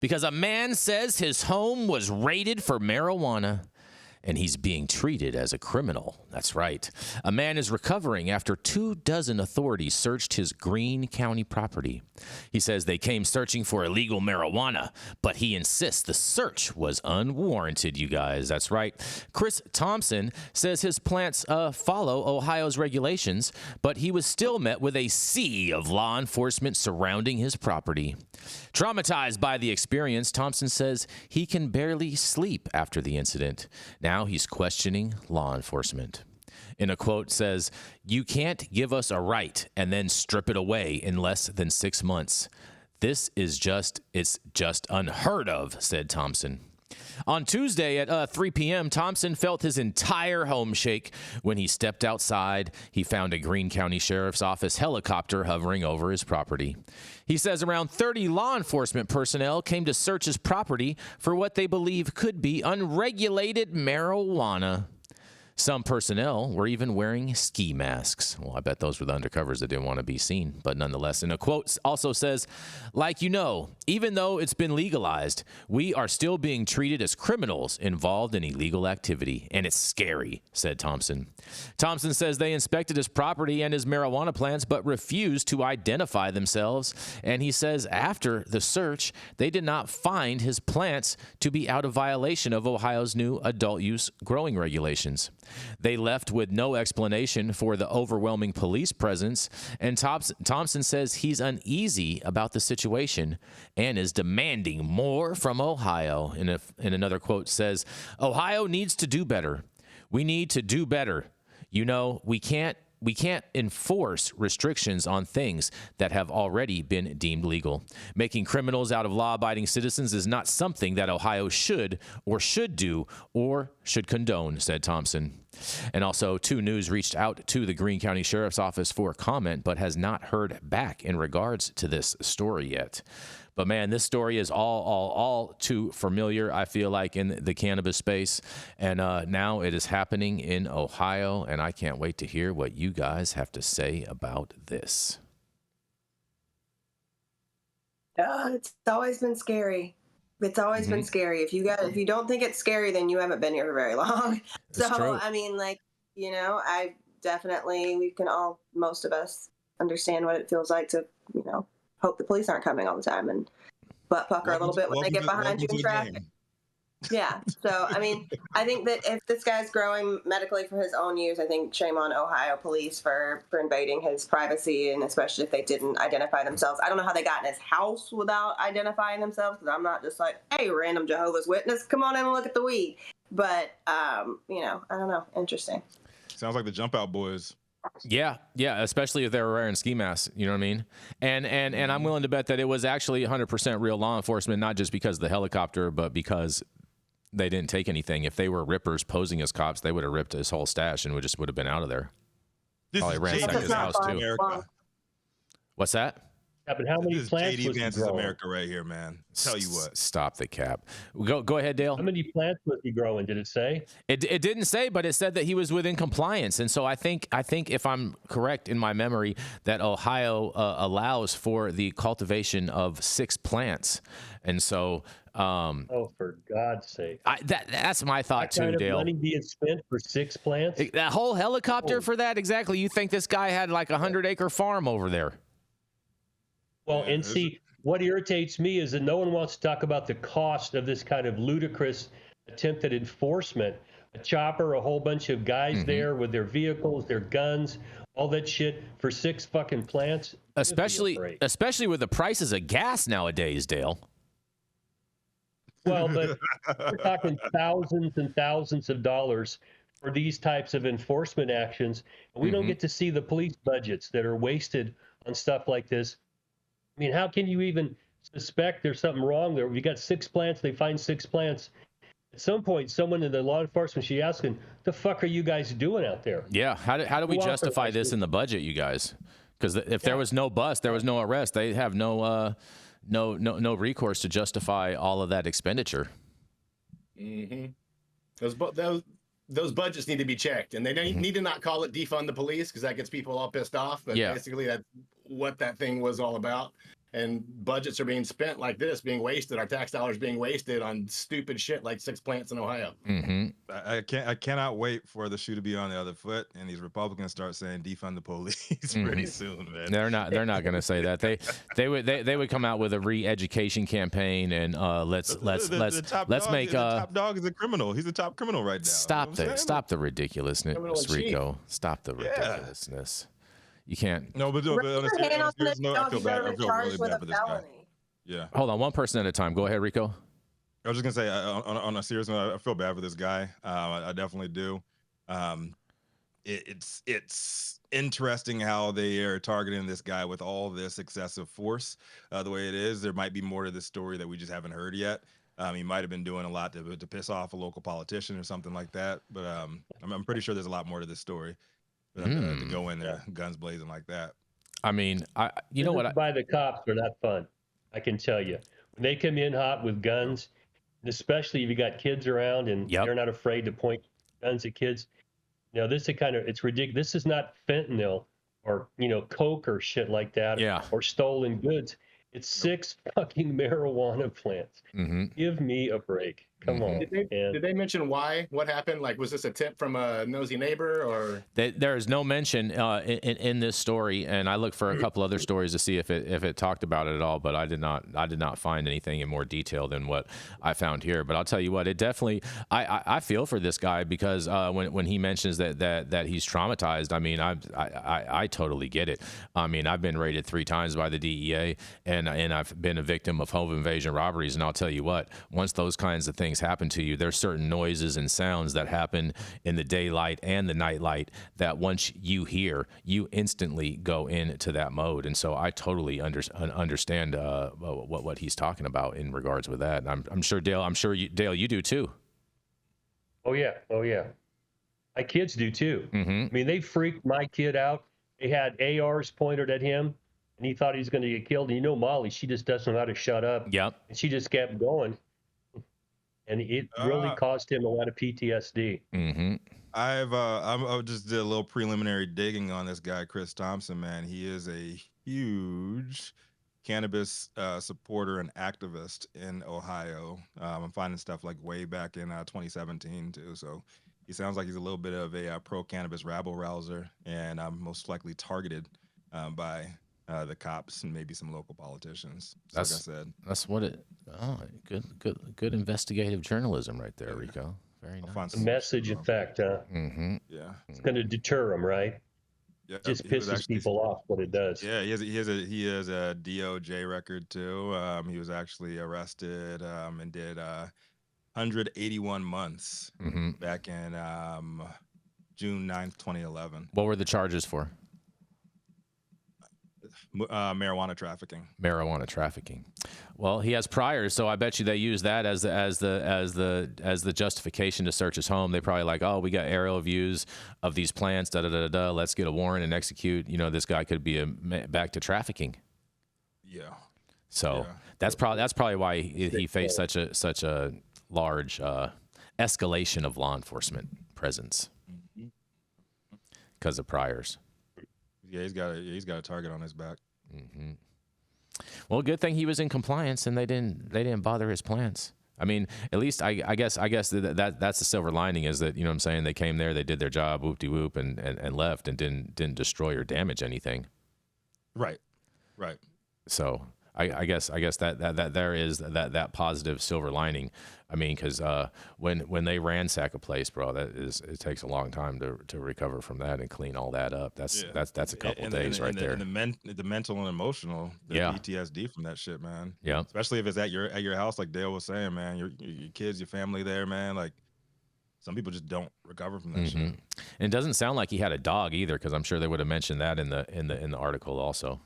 because a man says his home was raided for marijuana and he's being treated as a criminal. That's right. A man is recovering after 24 authorities searched his Greene County property. He says they came searching for illegal marijuana, but he insists the search was unwarranted, you guys. That's right. Chris Thompson says his plants follow Ohio's regulations, but he was still met with a sea of law enforcement surrounding his property. Traumatized by the experience, Thompson says he can barely sleep after the incident. Now he's questioning law enforcement. In a quote says, "You can't give us a right and then strip it away in less than 6 months. It's just unheard of," said Thompson. On Tuesday at 3 p.m., Thompson felt his entire home shake when he stepped outside. He found a Greene County Sheriff's Office helicopter hovering over his property. He says around 30 law enforcement personnel came to search his property for what they believe could be unregulated marijuana. Some personnel were even wearing ski masks. Well, I bet those were the undercovers that didn't want to be seen, but nonetheless. And a quote also says, "Like, even though it's been legalized, we are still being treated as criminals involved in illegal activity, and it's scary," said Thompson. Thompson says they inspected his property and his marijuana plants, but refused to identify themselves. And he says after the search, they did not find his plants to be out of violation of Ohio's new adult use growing regulations. They left with no explanation for the overwhelming police presence, and Thompson says he's uneasy about the situation and is demanding more from Ohio. In another quote says, "Ohio needs to do better. We need to do better. We can't enforce restrictions on things that have already been deemed legal. Making criminals out of law-abiding citizens is not something that Ohio should do or should condone," said Thompson. And also, 2 News reached out to the Greene County Sheriff's Office for comment, but has not heard back in regards to this story yet. But man, this story is all too familiar, I feel like, in the cannabis space. And now it is happening in Ohio, and I can't wait to hear what you guys have to say about this. It's always been scary. It's always been scary. If you don't think it's scary, then you haven't been here for very long. That's true. I mean, I definitely, most of us understand what it feels like to, hope the police aren't coming all the time and butt pucker a little bit when they get behind you in traffic. Yeah. So, I mean, I think that if this guy's growing medically for his own use, I think shame on Ohio police for invading his privacy, and especially if they didn't identify themselves. I don't know how they got in his house without identifying themselves, because I'm not just like, "Hey, random Jehovah's Witness, come on in and look at the weed." But, I don't know. Interesting. Sounds like the Jump Out Boys. Yeah, especially if they were wearing ski masks, you know what I mean? And I'm willing to bet that it was actually 100% real law enforcement, not just because of the helicopter, but because they didn't take anything. If they were rippers posing as cops, they would have ripped his whole stash and would have been out of there. Probably ransacked his house too. America. What's that? Yeah, but how many plants JD was he Vance's growing? America right here, man. Tell you what. Stop the cap. Go ahead, Dale. How many plants was he growing? Did it say? It didn't say, but it said that he was within compliance. And so I think if I'm correct in my memory, that Ohio allows for the cultivation of 6 plants. And so Oh, for God's sake. That's my thought too, Dale. Money being spent for 6 plants? That whole helicopter for that? Exactly. You think this guy had like a 100-acre farm over there? Well, and see, what irritates me is that no one wants to talk about the cost of this kind of ludicrous attempt at enforcement. A chopper, a whole bunch of guys there with their vehicles, their guns, all that shit for 6 fucking plants. Especially with the prices of gas nowadays, Dale. Well, but we're talking thousands and thousands of dollars for these types of enforcement actions. And we don't get to see the police budgets that are wasted on stuff like this. I mean, how can you even suspect there's something wrong there? We got 6 plants, they find 6 plants. At some point, someone in the law enforcement should be asking, the fuck are you guys doing out there? Yeah, how do we justify this in the budget, you guys? Because if there was no bust, there was no arrest, they have no recourse to justify all of that expenditure. Those budgets need to be checked, and they need to not call it defund the police, because that gets people all pissed off. But basically, that's what that thing was all about. and budgets are being spent like this, being wasted. Our tax dollars being wasted on stupid shit like 6 plants in Ohio. I cannot wait for the shoe to be on the other foot, and these Republicans start saying defund the police pretty soon, man. They're not going to say that. They would come out with a re-education campaign and let's make the top dog is a criminal. He's a top criminal right now. Stop the ridiculousness, Rico. Stop the ridiculousness. You can't. No, but on a serious note, I feel bad. I feel really bad for this guy. Yeah. Hold on, one person at a time. Go ahead, Rico. I was just gonna say, on a serious note, I feel bad for this guy. I definitely do. It's interesting how they are targeting this guy with all this excessive force. The way it is, there might be more to this story that we just haven't heard yet. He might have been doing a lot to piss off a local politician or something like that. But I'm pretty sure there's a lot more to this story. To go in there, guns blazing like that. I mean, you know what? By the cops are not fun. I can tell you, when they come in hot with guns, especially if you got kids around and they're not afraid to point guns at kids. You know, this is it's ridiculous. This is not fentanyl or coke or shit like that. Or stolen goods. It's 6 fucking marijuana plants. Give me a break. Come on. Did they mention why? What happened? Like, was this a tip from a nosy neighbor, or? There is no mention in this story, and I looked for a couple other stories to see if it talked about it at all, but I did not find anything in more detail than what I found here. But I'll tell you what, it definitely I feel for this guy because when he mentions that he's traumatized, I mean I totally get it. I mean, I've been raided 3 times by the DEA, and I've been a victim of home invasion robberies, and I'll tell you what, once those kinds of things happen to you, there's certain noises and sounds that happen in the daylight and the nightlight that once you hear, you instantly go into that mode. And so I totally understand what he's talking about in regards with that. And I'm sure Dale, Dale, you do too. Oh yeah. My kids do too. I mean, they freaked my kid out. They had ARs pointed at him, and he thought he was going to get killed. And Molly, she just doesn't know how to shut up. Yep. And she just kept going. And it really caused him a lot of PTSD. I just did a little preliminary digging on this guy, Chris Thompson, man. He is a huge cannabis supporter and activist in Ohio. I'm finding stuff like way back in 2017 too. So he sounds like he's a little bit of a pro-cannabis rabble-rouser, and most likely targeted by the cops and maybe some local politicians. Like I said, that's what it. Oh, good investigative journalism right there, Rico. Very nice. Message effect, huh? Yeah, it's going to deter them, right? Yeah, just pisses people off. What it does. Yeah, he has a DOJ record too. He was actually arrested and did 181 months back in June 9th, 2011. What were the charges for? Marijuana trafficking. Marijuana trafficking. Well, he has priors, so I bet you they use that as the justification to search his home. They probably like, oh, we got aerial views of these plants. Let's get a warrant and execute. This guy could be back to trafficking. Yeah. So that's probably why he faced such a large escalation of law enforcement presence because of priors. Yeah, he's got a target on his back. Well, good thing he was in compliance and they didn't bother his plants. I mean, at least I guess that's the silver lining is that, what I'm saying, they came there, they did their job, whoop-de-whoop, and left and didn't destroy or damage anything. Right. So I guess that there is that positive silver lining. I mean, because when they ransack a place, bro, it takes a long time to recover from that and clean all that up. That's a couple days right there. And the mental and emotional, PTSD from that shit, man. Yeah. Especially if it's at your house, like Dale was saying, man. Your kids, your family there, man. Like some people just don't recover from that shit. And it doesn't sound like he had a dog either, because I'm sure they would have mentioned that in the article also.